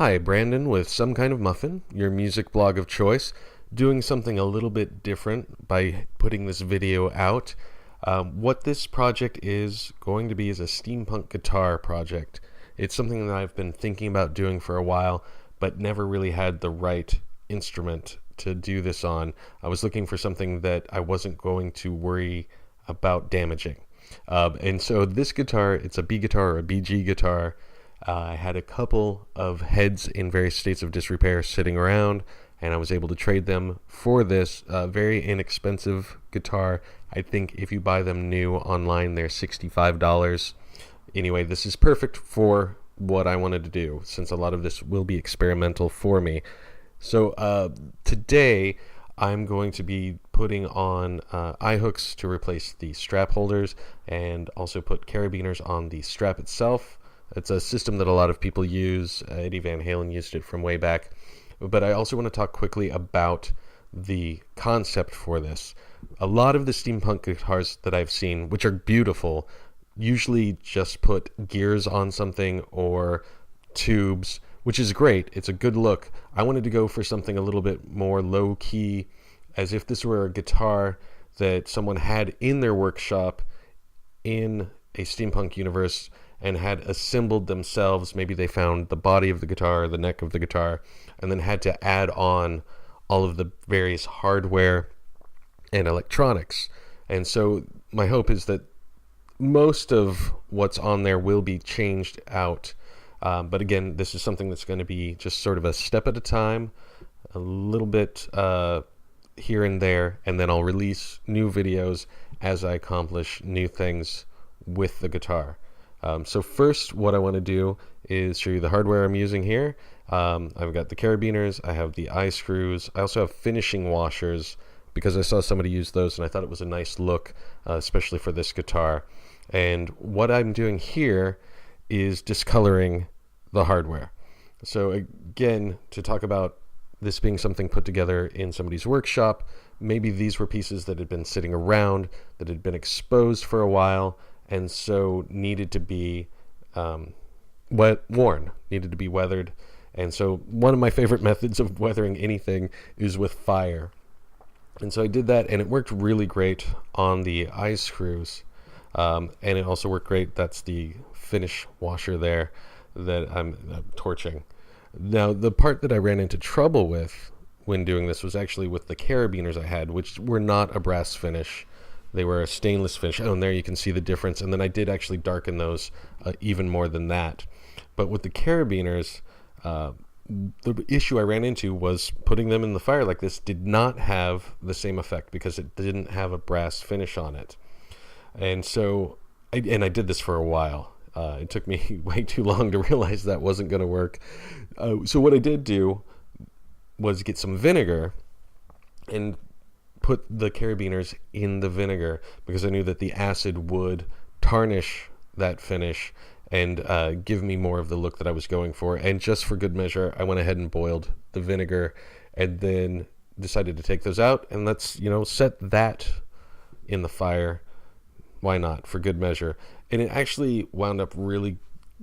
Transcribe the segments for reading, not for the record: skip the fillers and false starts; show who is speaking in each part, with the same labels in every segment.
Speaker 1: Hi, Brandon with Some Kind of Muffin, your music blog of choice, doing something a little bit different by putting this video out. What this project is going to be is a steampunk guitar project. It's something that I've been thinking about doing for a while, but never really had the right instrument to do this on. I was looking for something that I wasn't going to worry about damaging. And so this guitar, it's a B guitar or a BG guitar. I had a couple of heads in various states of disrepair sitting around, and I was able to trade them for this very inexpensive guitar. I think if you buy them new online, they're $65. Anyway, this is perfect for what I wanted to do, since a lot of this will be experimental for me. So today, I'm going to be putting on eye hooks to replace the strap holders, and also put carabiners on the strap itself. It's a system that a lot of people use. Eddie Van Halen used it from way back. But I also want to talk quickly about the concept for this. A lot of the steampunk guitars that I've seen, which are beautiful, usually just put gears on something or tubes, which is great. It's a good look. I wanted to go for something a little bit more low-key, as if this were a guitar that someone had in their workshop in a steampunk universe and had assembled themselves. Maybe they found the body of the guitar, the neck of the guitar, and then had to add on all of the various hardware and electronics. And so my hope is that most of what's on there will be changed out. But again, this is something that's going to be just sort of a step at a time, a little bit here and there, and then I'll release new videos as I accomplish new things with the guitar. So first, what I want to do is show you the hardware I'm using here. I've got the carabiners, I have the eye screws, I also have finishing washers because I saw somebody use those and I thought it was a nice look, especially for this guitar. And what I'm doing here is discoloring the hardware. So again, to talk about this being something put together in somebody's workshop, maybe these were pieces that had been sitting around, that had been exposed for a while, and so needed to be worn, needed to be weathered. And so one of my favorite methods of weathering anything is with fire. And so I did that, and it worked really great on the eye screws. And it also worked great. That's the finish washer there that I'm torching. Now, the part that I ran into trouble with when doing this was actually with the carabiners I had, which were not a brass finish. They were a stainless finish. Oh, and there you can see the difference. And then I did actually darken those even more than that. But with the carabiners, the issue I ran into was putting them in the fire like this did not have the same effect because it didn't have a brass finish on it. And so, I did this for a while. It took me way too long to realize that wasn't going to work. So what I did do was get some vinegar and put the carabiners in the vinegar because I knew that the acid would tarnish that finish and give me more of the look that I was going for. And just for good measure, I went ahead and boiled the vinegar and then decided to take those out and let's, set that in the fire. Why not? For good measure. And it actually wound up really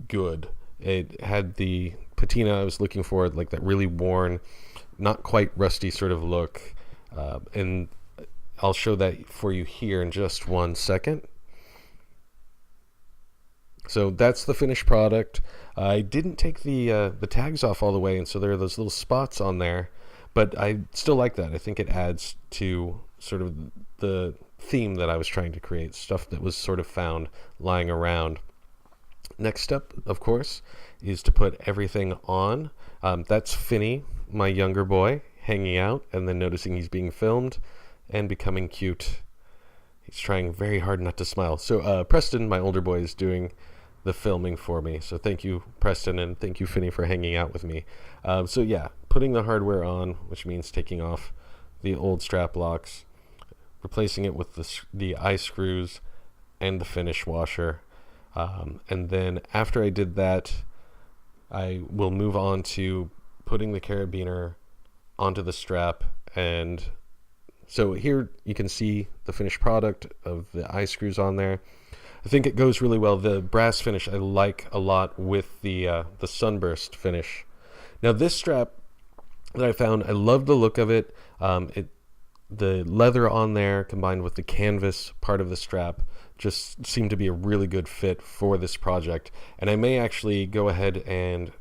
Speaker 1: good. It had the patina I was looking for, like that really worn, not quite rusty sort of look. And I'll show that for you here in just 1 second. So that's the finished product. I didn't take the tags off all the way, and so there are those little spots on there, but I still like that. I think it adds to sort of the theme that I was trying to create, stuff that was sort of found lying around. Next step, of course, is to put everything on. That's Finney, my younger boy, hanging out and then noticing he's being filmed and becoming cute. He's trying very hard not to smile. So Preston, my older boy, is doing the filming for me. So thank you, Preston, and thank you, Finney, for hanging out with me. So yeah, putting the hardware on, which means taking off the old strap locks, replacing it with the eye screws and the finish washer. And then after I did that, I will move on to putting the carabiner onto the strap. And so here you can see the finished product of the eye screws on there. I think it goes really well. The brass finish I like a lot with the sunburst finish. Now this strap that I found, I love the look of it. The leather on there combined with the canvas part of the strap just seemed to be a really good fit for this project. And I may actually go ahead and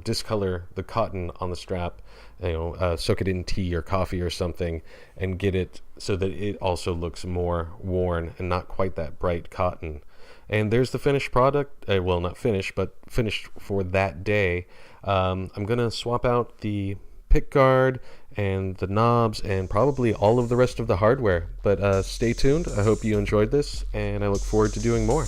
Speaker 1: discolor the cotton on the strap, soak it in tea or coffee or something, and get it so that it also looks more worn and not quite that bright cotton. And there's the finished product. Well, not finished, but finished for that day. I'm going to swap out the pick guard and the knobs and probably all of the rest of the hardware. But stay tuned. I hope you enjoyed this, and I look forward to doing more.